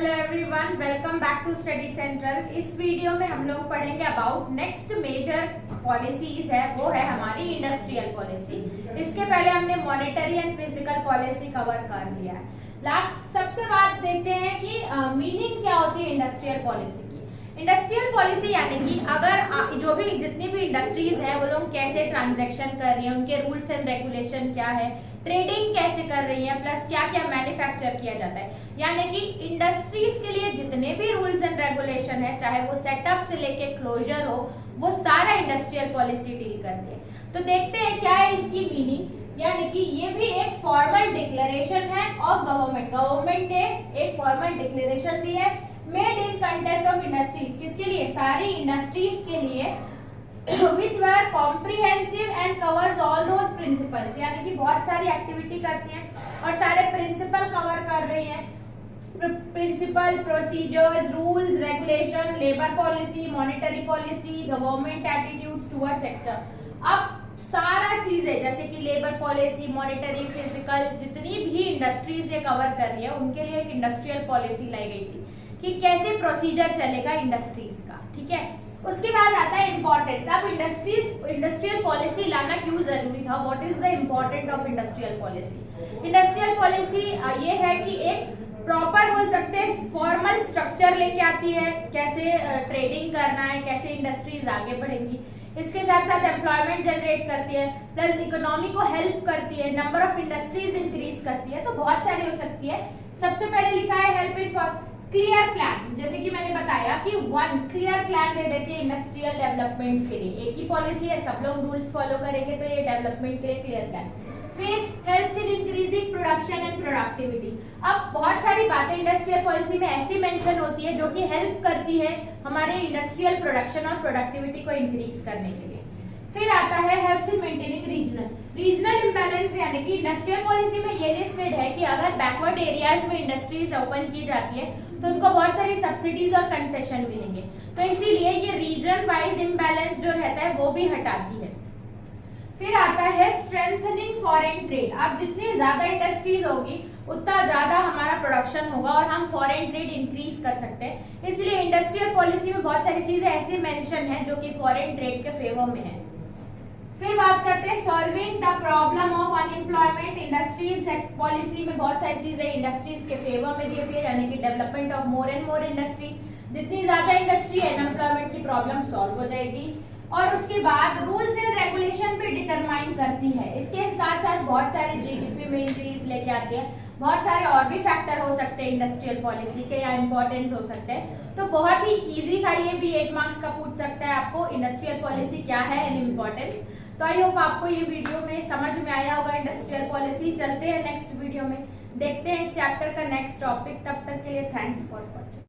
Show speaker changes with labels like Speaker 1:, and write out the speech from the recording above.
Speaker 1: Hello everyone, welcome back to study central. इस video में हम लोग पढ़ेंगे अबाउट नेक्स्ट मेजर पॉलिसीज है, वो है हमारी इंडस्ट्रियल पॉलिसी। इसके पहले हमने monetary and physical policy cover कर लिया है। लास्ट सबसे बात देखते हैं कि मीनिंग क्या होती है इंडस्ट्रियल पॉलिसी की। इंडस्ट्रियल पॉलिसी यानी कि अगर जो भी जितनी भी इंडस्ट्रीज है वो लोग कैसे ट्रांजैक्शन कर रही है, उनके रूल्स एंड रेगुलेशन क्या है, ट्रेडिंग कैसे कर रही है, प्लस क्या क्या मैन्युफैक्चर किया जाता है। यानी कि इंडस्ट्रीज के लिए जितने भी रूल्स एंड रेगुलेशन है, चाहे वो सेटअप से लेके क्लोजर हो, वो सारा इंडस्ट्रियल पॉलिसी डील करती है। तो देखते हैं क्या है इसकी मीनिंग। यानी कि ये भी एक फॉर्मल डिक्लेरेशन है ऑफ गवर्नमेंट ने एक फॉर्मल डिक्लेरेशन दी है made in contest of industries. किसके लिए? सारी इंडस्ट्रीज के लिए, which were comprehensive and covers all those principles। यानी कि बहुत सारी एक्टिविटी करती हैं और सारे प्रिंसिपल कवर कर रही हैं। Principle, procedures, rules, regulation, labour policy, monetary policy, government attitudes towards external. अब सारा चीजें जैसे कि लेबर पॉलिसी, मॉनेटरी, फिजिकल, जितनी भी इंडस्ट्रीज ये कवर कर रही है उनके लिए एक इंडस्ट्रियल पॉलिसी लाई गई थी कि कैसे प्रोसीजर चलेगा इंडस्ट्रीज का। ठीक है, उसके बाद आता है इम्पोर्टेंस। अब इंडस्ट्रियल पॉलिसी लाना क्यों जरूरी था? What is the important of industrial policy? Industrial policy ये है कि एक प्रॉपर बोल सकते हैं फॉर्मल स्ट्रक्चर लेके आती है, कैसे ट्रेडिंग करना है, कैसे इंडस्ट्रीज आगे बढ़ेंगी। इसके साथ साथ एम्प्लॉयमेंट जनरेट करती है, प्लस इकोनॉमी को हेल्प करती है, नंबर ऑफ इंडस्ट्रीज इंक्रीज करती है। तो बहुत सारी हो सकती है। सबसे पहले लिखा है help in for clear plan. जैसे कि मैंने बताया कि वन क्लियर प्लान दे देते हैं इंडस्ट्रियल डेवलपमेंट के लिए। एक ही पॉलिसी है, सब लोग रूल्स फॉलो करेंगे तो ये डेवलपमेंट के लिए क्लियर प्लान। फिर helps in increasing production and productivity. अब बहुत सारी बातें इंडस्ट्रियल पॉलिसी में ऐसी मेंशन होती है जो कि हेल्प करती है हमारे इंडस्ट्रियल प्रोडक्शन और प्रोडक्टिविटी को इंक्रीज करने के लिए। फिर आता है helps in maintaining regional imbalance. यानी कि इंडस्ट्रियल पॉलिसी में ये लिस्टेड है कि अगर बैकवर्ड एरियाज में इंडस्ट्रीज ओपन की जाती है तो उनको बहुत सारी सब्सिडीज और कंसेशन मिलेंगे। तो इसीलिए ये रीजन वाइज इम्बैलेंस जो रहता है वो भी हटाती है। फिर आता है स्ट्रेंथनिंग फॉरेन ट्रेड। अब जितनी ज्यादा इंडस्ट्रीज होगी उतना ज्यादा हमारा प्रोडक्शन होगा और हम फॉरेन ट्रेड इंक्रीज कर सकते हैं। इसलिए इंडस्ट्रियल पॉलिसी में बहुत सारी चीजें ऐसी मेंशन है जो कि फॉरेन ट्रेड के फेवर में है। फिर बात करते हैं solving the problem of unemployment. Industries policy में बहुत सारी चीजें इंडस्ट्रीज के फेवर में दी होती है, यानी कि development of more and more industry. जितनी ज्यादा इंडस्ट्री है अनएम्प्लॉयमेंट की प्रॉब्लम सॉल्व हो जाएगी। और उसके बाद रूल्स एंड रेगुलेशन भी डिटरमाइन करती है। इसके साथ साथ बहुत सारे जीडीपी में इंक्रीज लेके आती है। बहुत सारे और भी फैक्टर हो सकते हैं इंडस्ट्रियल पॉलिसी के या इंपॉर्टेंस हो सकते हैं। तो बहुत ही इजी था, ये भी 8 मार्क्स का पूछ सकता है आपको इंडस्ट्रियल पॉलिसी क्या है एंड इम्पोर्टेंस। तो आई होप आपको ये वीडियो में समझ में आया होगा इंडस्ट्रियल पॉलिसी। चलते हैं नेक्स्ट वीडियो में, देखते हैं इस चैप्टर का नेक्स्ट टॉपिक। तब तक के लिए थैंक्स फॉर वॉचिंग।